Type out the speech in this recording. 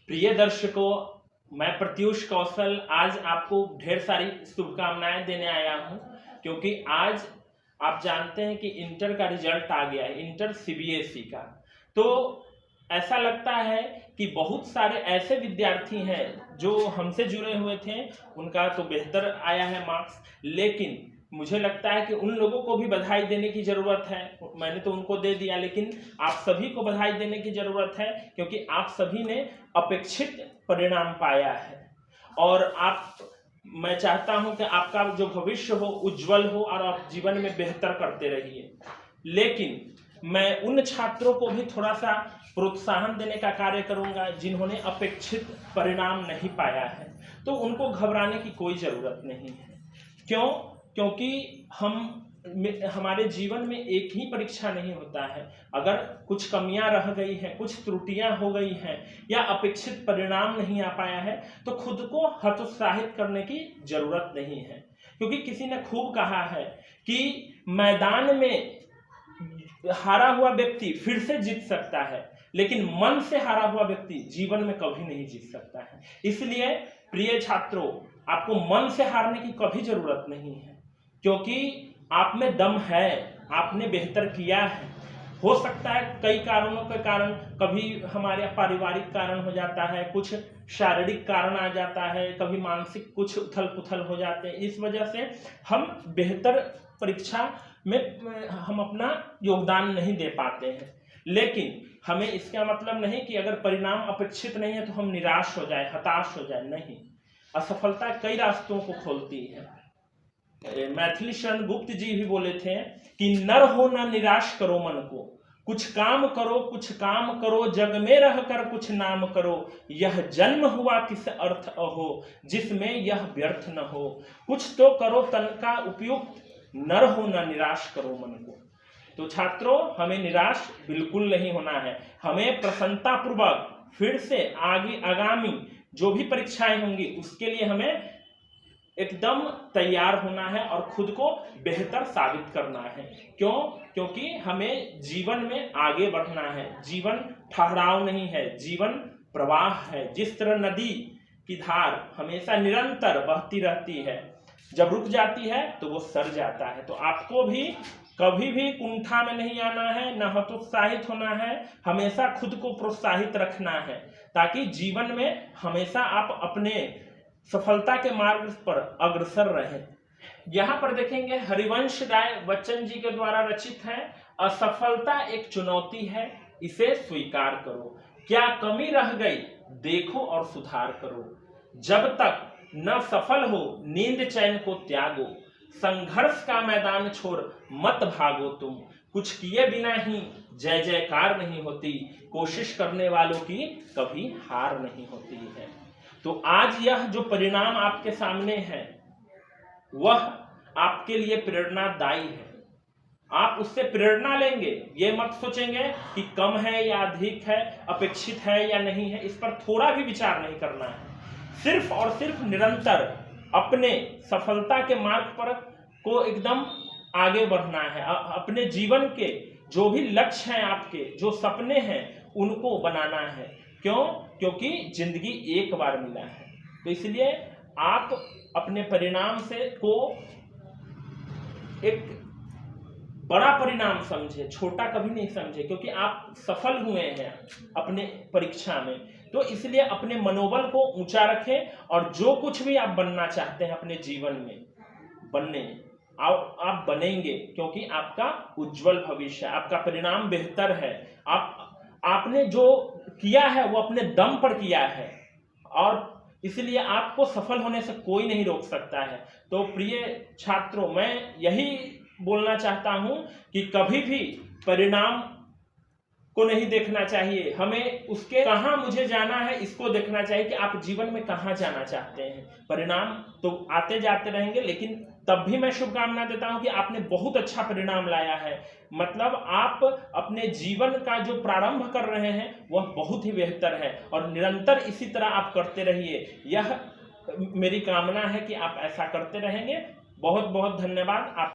प्रिय दर्शकों, मैं प्रत्युष कौशल आज आपको ढेर सारी शुभकामनाएं देने आया हूं, क्योंकि आज आप जानते हैं कि इंटर का रिजल्ट आ गया है, इंटर सीबीएसई का। तो ऐसा लगता है कि बहुत सारे ऐसे विद्यार्थी हैं जो हमसे जुड़े हुए थे, उनका तो बेहतर आया है मार्क्स, लेकिन मुझे लगता है कि उन लोगों को भी बधाई देने की ज़रूरत है। मैंने तो उनको दे दिया, लेकिन आप सभी को बधाई देने की ज़रूरत है, क्योंकि आप सभी ने अपेक्षित परिणाम पाया है। और मैं चाहता हूं कि आपका जो भविष्य हो उज्जवल हो और आप जीवन में बेहतर करते रहिए। लेकिन मैं उन छात्रों को भी थोड़ा सा प्रोत्साहन देने का कार्य करूंगा जिन्होंने अपेक्षित परिणाम नहीं पाया है। तो उनको घबराने की कोई ज़रूरत नहीं है। क्यों? क्योंकि हमारे जीवन में एक ही परीक्षा नहीं होता है। अगर कुछ कमियां रह गई हैं, कुछ त्रुटियां हो गई हैं या अपेक्षित परिणाम नहीं आ पाया है, तो खुद को हतोत्साहित करने की जरूरत नहीं है। क्योंकि किसी ने खूब कहा है कि मैदान में हारा हुआ व्यक्ति फिर से जीत सकता है, लेकिन मन से हारा हुआ व्यक्ति जीवन में कभी नहीं जीत सकता है। इसलिए प्रिय छात्रों, आपको मन से हारने की कभी जरूरत नहीं है, क्योंकि आप में दम है, आपने बेहतर किया है। हो सकता है कई कारणों के कारण, कभी हमारे पारिवारिक कारण हो जाता है, कुछ शारीरिक कारण आ जाता है, कभी मानसिक कुछ उथल पुथल हो जाते हैं। इस वजह से हम बेहतर परीक्षा में हम अपना योगदान नहीं दे पाते हैं। लेकिन हमें इसका मतलब नहीं कि अगर परिणाम अपेक्षित नहीं है तो हम निराश हो जाए, हताश हो जाए। नहीं, असफलता कई रास्तों को खोलती है। मैथिली शरण गुप्त जी भी बोले थे कि नर हो ना निराश करो मन को, कुछ काम करो जग में रहकर कुछ नाम करो, यह जन्म हुआ किस अर्थ अहो जिसमें यह व्यर्थ न हो, कुछ तो करो तन का उपयुक्त, नर हो ना निराश करो मन को। तो छात्रों, हमें निराश बिल्कुल नहीं होना है। हमें प्रसन्नता पूर्वक फिर से आगामी जो भी परीक्षाएं होंगी उसके लिए हमें एकदम तैयार होना है और खुद को बेहतर साबित करना है। क्यों? क्योंकि हमें जीवन में आगे बढ़ना है। जीवन ठहराव नहीं है, जीवन प्रवाह है। जिस तरह नदी की धार हमेशा निरंतर बहती रहती है, जब रुक जाती है तो वो सर जाता है। तो आपको भी कभी भी कुंठा में नहीं आना है, न हतोत्साहित होना है, हमेशा खुद को प्रोत्साहित रखना है, ताकि जीवन में हमेशा आप अपने सफलता के मार्ग पर अग्रसर रहे। यहाँ पर देखेंगे, हरिवंश राय बच्चन जी के द्वारा रचित है, असफलता एक चुनौती है, इसे स्वीकार करो, क्या कमी रह गई देखो और सुधार करो, जब तक न सफल हो नींद चैन को त्यागो, संघर्ष का मैदान छोड़ मत भागो तुम, कुछ किए बिना ही जय जयकार नहीं होती, कोशिश करने वालों की कभी हार नहीं होती है। तो आज यह जो परिणाम आपके सामने है वह आपके लिए प्रेरणादायी है। आप उससे प्रेरणा लेंगे, ये मत सोचेंगे कि कम है या अधिक है, अपेक्षित है या नहीं है, इस पर थोड़ा भी विचार नहीं करना है। सिर्फ और सिर्फ निरंतर अपने सफलता के मार्ग पर को एकदम आगे बढ़ना है। अपने जीवन के जो भी लक्ष्य हैं, आपके जो सपने हैं, उनको बनाना है। क्यों? क्योंकि जिंदगी एक बार मिला है। तो इसलिए आप अपने परिणाम से को एक बड़ा परिणाम समझे, छोटा कभी नहीं समझे, क्योंकि आप सफल हुए हैं अपने परीक्षा में। तो इसलिए अपने मनोबल को ऊंचा रखें और जो कुछ भी आप बनना चाहते हैं अपने जीवन में आप बनेंगे, क्योंकि आपका उज्जवल भविष्य है, आपका परिणाम बेहतर है। आपने जो किया है वो अपने दम पर किया है, और इसलिए आपको सफल होने से कोई नहीं रोक सकता है। तो प्रिय छात्रों, मैं यही बोलना चाहता हूं कि कभी भी परिणाम को नहीं देखना चाहिए, हमें उसके कहां मुझे जाना है इसको देखना चाहिए कि आप जीवन में कहां जाना चाहते हैं। परिणाम तो आते जाते रहेंगे, लेकिन तब भी मैं शुभकामना देता हूं कि आपने बहुत अच्छा परिणाम लाया है। मतलब आप अपने जीवन का जो प्रारंभ कर रहे हैं वह बहुत ही बेहतर है, और निरंतर इसी तरह आप करते रहिए। यह मेरी कामना है कि आप ऐसा करते रहेंगे। बहुत बहुत धन्यवाद। आप